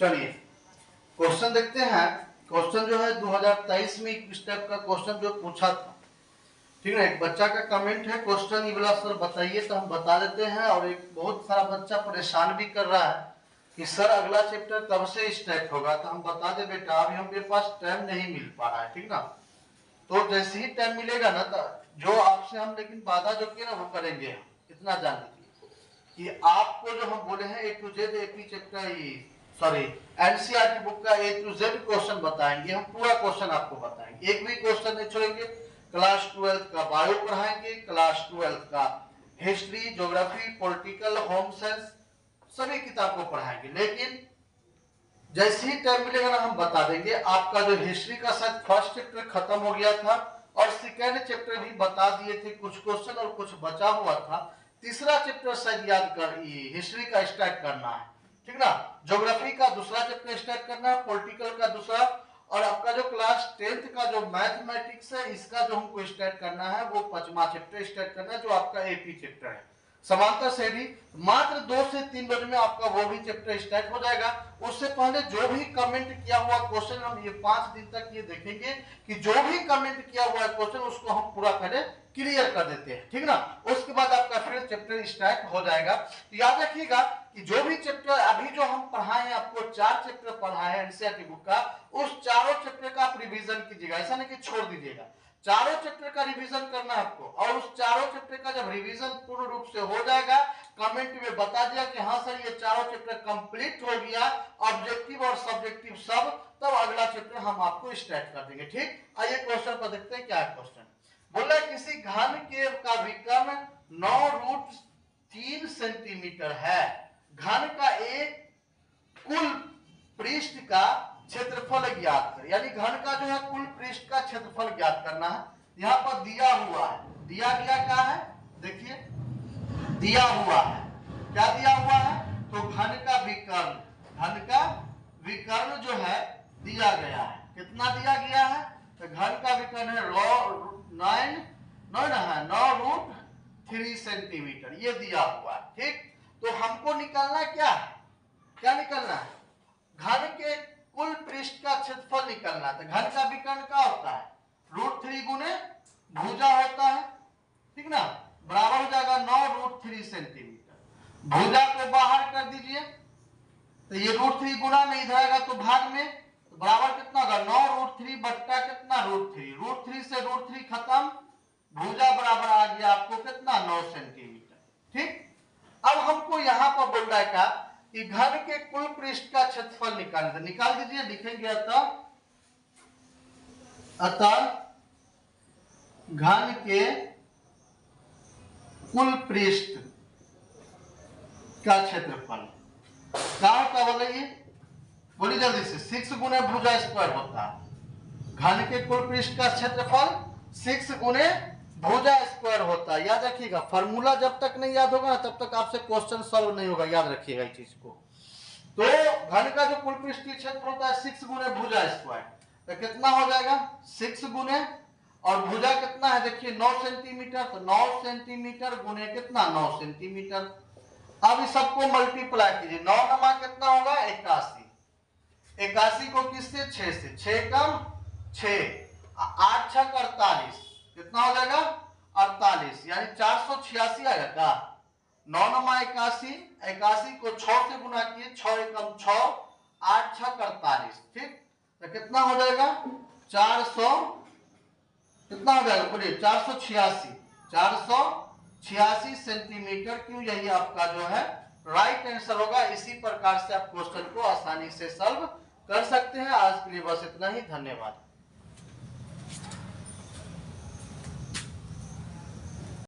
चलिए क्वेश्चन देखते हैं। क्वेश्चन जो है 2023 में इस टाइप का क्वेश्चन जो पूछा था, ठीक है। एक बच्चा का कमेंट है, क्वेश्चन ये वाला सर बताइए, तो हम बता देते हैं। और एक बहुत सारा बच्चा परेशान भी कर रहा है कि सर अगला चैप्टर कब से स्टार्ट होगा, तो हम बता दे बेटा अभी हमारे पास टाइम नहीं मिल पा रहा है, ठीक ना। तो जैसे ही टाइम मिलेगा ना, तो जो आपसे हम लेकिन वादा जो किया ना वो करेंगे। इतना जान लीजिए कि आपको जो हम बोले हैं A to Z एक ही चैप्टर, सॉरी एनसीईआरटी बुक का A to Z क्वेश्चन बताएंगे हम। पूरा क्वेश्चन आपको बताएंगे, एक भी क्वेश्चन नहीं छोड़ेंगे। क्लास 12 का बायो पढ़ाएंगे, क्लास 12 का history, geography, political, home science सभी किताब को पढ़ाएंगे। लेकिन जैसे ही टाइम मिलेगा ना हम बता देंगे। आपका जो हिस्ट्री का शायद फर्स्ट चैप्टर खत्म हो गया था और सेकेंड चैप्टर भी बता दिए थे, कुछ क्वेश्चन और कुछ बचा हुआ था। तीसरा चैप्टर शायद याद कर हिस्ट्री का स्टार्ट करना है, ठीक ना। ज्योग्राफी का दूसरा चैप्टर स्टार्ट करना है, पॉलिटिकल का दूसरा, और आपका जो क्लास 10th का जो मैथमेटिक्स है इसका जो हमको स्टार्ट करना है वो 5वां चैप्टर स्टार्ट करना है, जो आपका एपी चैप्टर है। समांतर श्रेणी मात्र 2 से 3 रोज में आपका वो भी चैप्टर स्टार्ट हो जाएगा। उससे पहले जो भी कमेंट किया हुआ क्वेश्चन हम ये 5 दिन तक ये देखेंगे कि जो भी कमेंट किया हुआ क्वेश्चन उसको हम पूरा पहले क्लियर कर देते हैं, ठीक ना। उसके बाद आपका फिर चैप्टर स्टार्ट हो जाएगा। तो याद रखिएगा कि जो भी चैप्टर अभी जो हम पढ़ाए हैं, आपको 4 चैप्टर पढ़ाए हैं एनसीईआरटी बुक का, उस चारों चैप्टर का आप रिवीजन कीजिएगा। ऐसा नहीं कि छोड़ दीजिएगा, चारों चैप्टर का रिवीजन करना है आपको। और उस चारों चैप्टर का जब रिवीजन पूर्ण रूप से हो जाएगा, कमेंट में बता दिया कि हाँ सर ये चारों चैप्टर कंप्लीट हो गया, ऑब्जेक्टिव और सब्जेक्टिव सब, तब अगला चैप्टर हम आपको स्टार्ट कर देंगे, ठीक। आइए क्वेश्चन पर देखते हैं क्या है क्वेश्चन। बोला किसी घन के का विकर्ण 9√3 सेंटीमीटर है। घन का एक कुल पृष्ठ का क्षेत्रफल ज्ञात कर, यानी घन का जो है कुल पृष्ठ का क्षेत्रफल ज्ञात करना है। यहाँ पर दिया हुआ है, दिया गया क्या है, देखिए दिया हुआ है, क्या दिया हुआ है, तो घन का विकर्ण, घन का विकर्ण जो है दिया गया है। कितना दिया गया है, तो घन का विकर्ण है 9√3 सेंटीमीटर, ये दिया हुआ है, ठीक। तो हमको निकालना क्या है, क्या निकालना है, घन के कुल पृष्ठ का क्षेत्रफल निकालना है। तो घन का विकर्ण क्या होता है, √3 गुने भुजा होता है, ठीक ना, बराबर हो जाएगा 9√3 सेंटीमीटर। भुजा को बाहर कर दीजिए, तो ये √3 गुना में इधर आएगा तो भाग में, तो बराबर कितना होगा 9√3 बट्टा कितना √3, √3 से √3 खत्म, भुजा बराबर आ गया आपको कितना 9 सेंटीमीटर, ठीक। अब हमको यहाँ पर बोल रहा है क्या कि घन के कुल पृष्ठ का क्षेत्रफल निकालना, निकाल दीजिए, लिखेंगे अतः घन के कुल पृष्ठ का क्षेत्रफल क्या होता है, बोलिए बोलिए जल्दी से। 6 गुने भुजा स्क्वायर होता है, घन के कुल पृष्ठ का क्षेत्रफल 6 गुने भुजा स्क्वायर होता है। याद रखिएगा, फार्मूला जब तक नहीं याद होगा तब तक आपसे क्वेश्चन सॉल्व नहीं होगा, याद रखिएगा इस चीज को। तो घन का जो कुल पृष्ठीय क्षेत्र होता है 6 गुने भुजा स्क्वायर, तो कितना हो जाएगा 6 गुने, और भुजा कितना है देखिए 9 सेंटीमीटर, तो 9 सेंटीमीटर गुने कितना 9 सेंटीमीटर। अब इस सबको मल्टीप्लाई कीजिए, 9 नमा कितना होगा 81, 81 को किससे 6 से, 6 कम 6, 8 6 48, कितना हो जाएगा 48, यानी 486 आएगा का। 9 नमा 81, 81 को 6 से गुना किए, 6 एकम 6, 8 6 48, ठीक। तो कितना हो जाएगा 400, कितना हो जाएगा बोलिए 486 सेंटीमीटर। क्यों, यही आपका जो है राइट आंसर होगा। इसी प्रकार से आप क्वेश्चन को आसानी से सॉल्व कर सकते हैं। आज के लिए बस इतना ही, धन्यवाद।